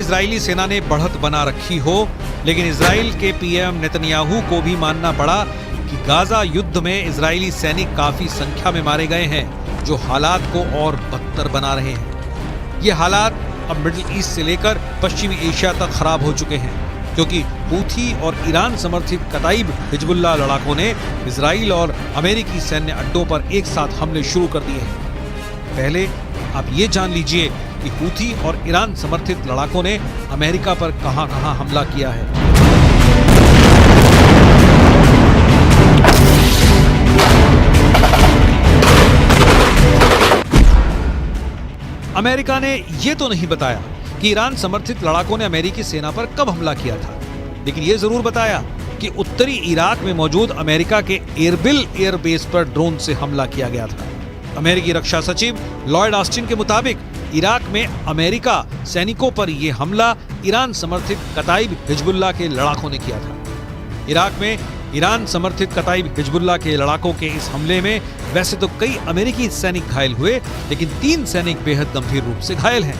Israeli सेना ने बढ़त बना रखी हो, लेकिन इजराइल के पीएम नेतन्याहू को भी मानना पड़ा कि गाजा युद्ध में इजरायली सैनिक काफी संख्या में मारे गए हैं, जो हालात को और बदतर बना रहे हैं। ये हालात अब मिडिल ईस्ट से लेकर पश्चिमी एशिया तक खराब हो चुके हैं, क्योंकि हूथी और ईरान समर्थित कताइब हिजबुल्लाह लड़ाकों ने इजराइल और अमेरिकी सैन्य अड्डों पर एक साथ हमले शुरू कर दिए हैं। पहले आप ये जान लीजिए कि हूथी और ईरान समर्थित लड़ाकों ने अमेरिका पर कहां-कहां हमला किया है। अमेरिका ने यह तो नहीं बताया कि ईरान समर्थित लड़ाकों ने अमेरिकी सेना पर कब हमला किया था, लेकिन यह जरूर बताया कि उत्तरी इराक में मौजूद अमेरिका के एरबिल एयरबेस पर ड्रोन से हमला किया गया था। अमेरिकी रक्षा सचिव लॉयड ऑस्टिन के मुताबिक इराक में अमेरिका सैनिकों पर यह हमला ईरान समर्थित कताइब हिजबुल्लाह के लड़ाकों ने किया था। इराक में ईरान समर्थित कताइब हिजबुल्लाह के लड़ाकों के इस हमले में वैसे तो कई अमेरिकी सैनिक घायल हुए, लेकिन 3 सैनिक बेहद गंभीर रूप से घायल हैं।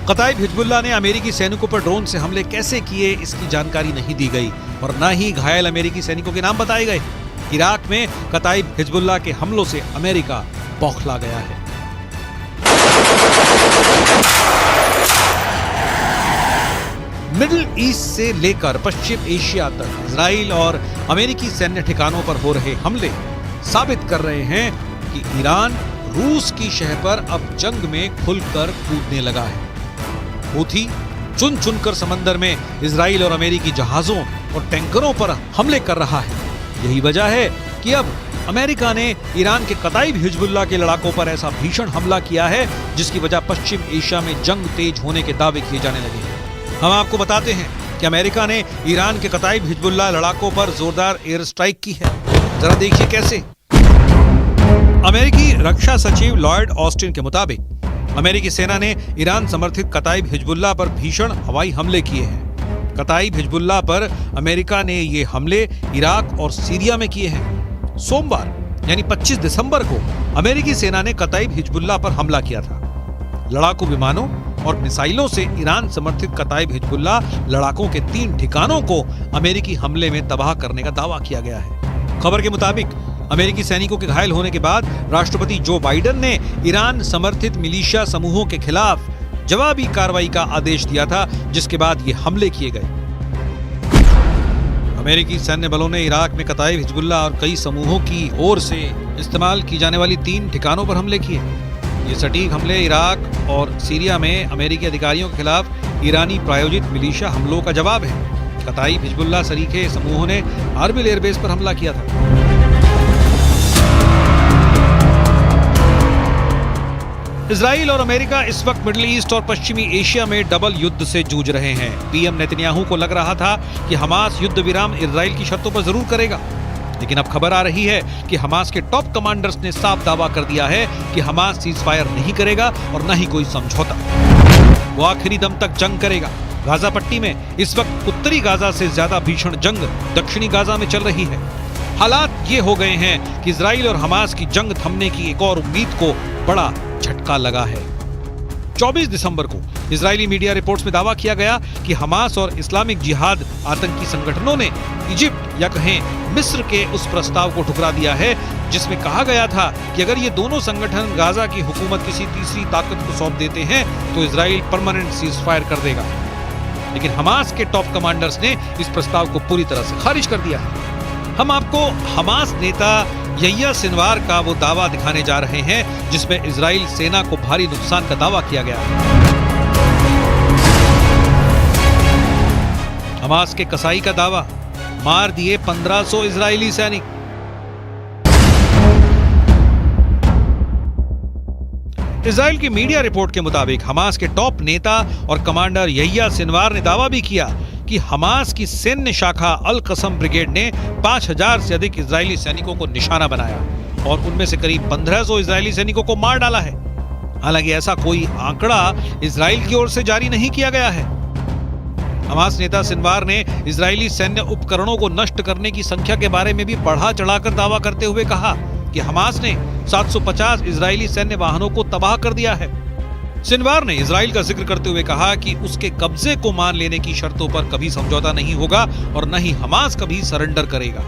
कताइब हिजबुल्लाह ने अमेरिकी सैनिकों पर ड्रोन से हमले कैसे किए, इसकी जानकारी नहीं दी गई और न ही घायल अमेरिकी सैनिकों के नाम बताए गए। इराक में कताइब हिजबुल्लाह के हमलों से अमेरिका बौखला गया है। मिडिल ईस्ट से लेकर पश्चिम एशिया तक इजराइल और अमेरिकी सैन्य ठिकानों पर हो रहे हमले साबित कर रहे हैं कि ईरान रूस की शह पर अब जंग में खुलकर कूदने लगा है। हूथी चुन चुनकर समंदर में इजराइल और अमेरिकी जहाजों और टैंकरों पर हमले कर रहा है। यही वजह है कि अब अमेरिका ने ईरान के कताइब हिजबुल्लाह के लड़ाकों पर ऐसा भीषण हमला किया है, जिसकी वजह पश्चिम एशिया में जंग तेज होने के दावे किए जाने लगे हैं। हम आपको बताते हैं कि अमेरिका ने ईरान के कताइब हिजबुल्लाह लड़ाकों पर जोरदार एयर स्ट्राइक की है। जरा देखिए कैसे। अमेरिकी रक्षा सचिव लॉयड ऑस्टिन के मुताबिक अमेरिकी सेना ने ईरान समर्थित कताइब हिजबुल्लाह पर भीषण हवाई हमले किए हैं। कताइब हिजबुल्लाह पर अमेरिका ने ये हमले इराक और सीरिया में किए हैं। सोमवार यानी 25 दिसंबर को अमेरिकी सेना ने कताइब हिजबुल्लाह पर हमला किया था। लड़ाकू विमानों और मिसाइलों से ईरान समर्थित कताइब हिजबुल्लाह लड़ाकों के 3 ठिकानों को अमेरिकी हमले में तबाह करने का दावा किया गया है। खबर के मुताबिक अमेरिकी सैनिकों के घायल होने के बाद राष्ट्रपति जो बाइडेन ने ईरान समर्थित मिलिशिया समूहों के खिलाफ जवाबी कार्रवाई का आदेश दिया था, जिसके बाद ये हमले किए गए। अमेरिकी सैन्य बलों ने इराक में कताइब हिजबुल्लाह और कई समूहों की ओर से इस्तेमाल की जाने वाली 3 ठिकानों पर हमले किए। ये सटीक हमले इराक और सीरिया में अमेरिकी अधिकारियों के खिलाफ ईरानी प्रायोजित मिलिशिया हमलों का जवाब है। कताइब हिजबुल्लाह सरीखे समूहों ने एरबिल एयरबेस पर हमला किया था। इजराइल और अमेरिका इस वक्त मिडिल ईस्ट और पश्चिमी एशिया में डबल युद्ध से जूझ रहे हैं। पीएम नेतन्याहू को लग रहा था कि हमास युद्ध विराम इजराइल की शर्तों पर जरूर करेगा, लेकिन अब खबर आ रही है कि हमास के टॉप कमांडर्स ने साफ दावा कर दिया है कि हमास सीजफायर नहीं करेगा और न ही कोई समझौता। वो आखिरी दम तक जंग करेगा। गाजा पट्टी में इस वक्त उत्तरी गाजा से ज्यादा भीषण जंग दक्षिणी गाजा में चल रही है। हालात ये हो गए हैं कि इजराइल और हमास की जंग थमने की एक और उम्मीद को बड़ा झटका लगा है। 24 दिसंबर को इजरायली मीडिया रिपोर्ट्स में दावा किया गया कि हमास और इस्लामिक जिहाद आतंकी संगठनों ने इजिप्ट या कहें मिस्र के उस प्रस्ताव को ठुकरा दिया है, जिसमें कहा गया था कि अगर ये दोनों संगठन गाजा की हुकूमत किसी तीसरी ताकत को सौंप देते हैं तो इजराइल परमानेंट सीजफायर कर देगा। लेकिन हमास के टॉप कमांडर्स ने इस प्रस्ताव को पूरी तरह से खारिज कर दिया है। हम आपको हमास नेता यहिया सिनवार का वो दावा दिखाने जा रहे हैं जिसमें इजराइल सेना को भारी नुकसान का दावा किया गया है। हमास के कसाई का दावा, मार दिए 1500 इजरायली सैनिक। इजराइल की मीडिया रिपोर्ट के मुताबिक हमास के टॉप नेता और कमांडर यहिया सिनवार ने दावा भी किया कि हमास की सैन्य शाखा अल कसम ब्रिगेड ने 5000 से अधिक इजरायली सैनिकों को निशाना बनाया और उनमें से करीब 1500 इजरायली सैनिकों को मार डाला है। हालांकि ऐसा कोई आंकड़ा इजराइल की ओर से जारी नहीं किया गया है। हमास नेता सिनवार ने इजरायली सैन्य उपकरणों को नष्ट करने की संख्या के बारे में भी बढ़ा चढ़ाकर दावा करते हुए कहा कि हमास ने 750 इजरायली सैन्य वाहनों को तबाह कर दिया है। सिनवार ने इजराइल का जिक्र करते हुए कहा कि उसके कब्जे को मान लेने की शर्तों पर कभी समझौता नहीं होगा और न ही हमास कभी सरेंडर करेगा।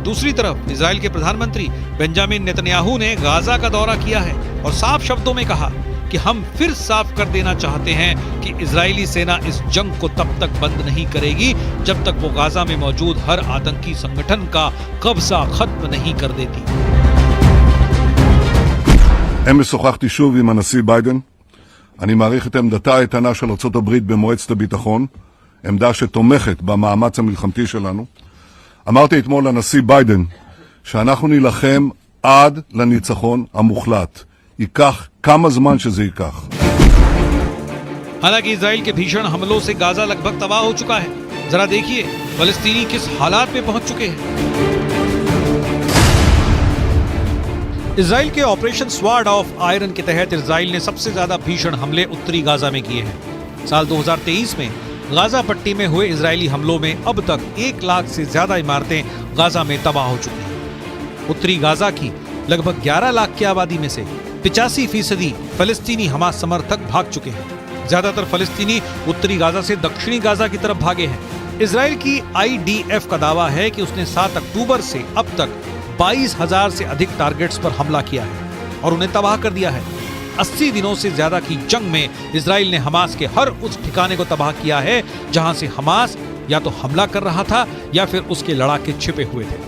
दूसरी तरफ इजराइल के प्रधानमंत्री बेंजामिन नेतन्याहू ने गाजा का दौरा किया है और साफ शब्दों में कहा कि हम फिर साफ कर देना चाहते हैं कि इजरायली सेना इस जंग को तब तक बंद नहीं करेगी जब तक वो गाजा में मौजूद हर आतंकी संगठन का कब्जा खत्म नहीं कर देती। אמש שוחחתי שוב עם הנשיא ביידן. אני מעריך את עמדתה האיתנה של ארצות הברית במועצת הביטחון, עמדה שתומכת במאמץ המלחמתי שלנו. אמרתי אתמול לנשיא ביידן שאנחנו נילחם עד לניצחון המוחלט. ייקח כמה זמן שזה ייקח. हालांकि इजराइल के भीषण हमलों से गाजा लगभग तबाह हो चुका है। जरा देखिए फलस्तीनी किस हालात में पहुंच चुके हैं। इजराइल के ऑपरेशन स्वॉर्ड ऑफ आयरन के तहत इजराइल ने सबसे ज्यादा भीषण हमले उत्तरी गाजा में किए हैं। साल 2023 में गाजा पट्टी में हुए इजरायली हमलों में अब तक 1 लाख से ज्यादा इमारतें गाजा में तबाह हो चुकी हैं। उत्तरी गाजा की लगभग 11 लाख की आबादी में से 85% फलस्तीनी हमास समर्थक भाग चुके हैं। ज्यादातर फलस्तीनी उत्तरी गाजा से दक्षिणी गाजा की तरफ भागे हैं। इजराइल की IDF का दावा है कि उसने 7 अक्टूबर से अब तक 22,000 से अधिक टारगेट्स पर हमला किया है और उन्हें तबाह कर दिया है। 80 दिनों से ज्यादा की जंग में इजराइल ने हमास के हर उस ठिकाने को तबाह किया है जहां से हमास या तो हमला कर रहा था या फिर उसके लड़ाके छिपे हुए थे।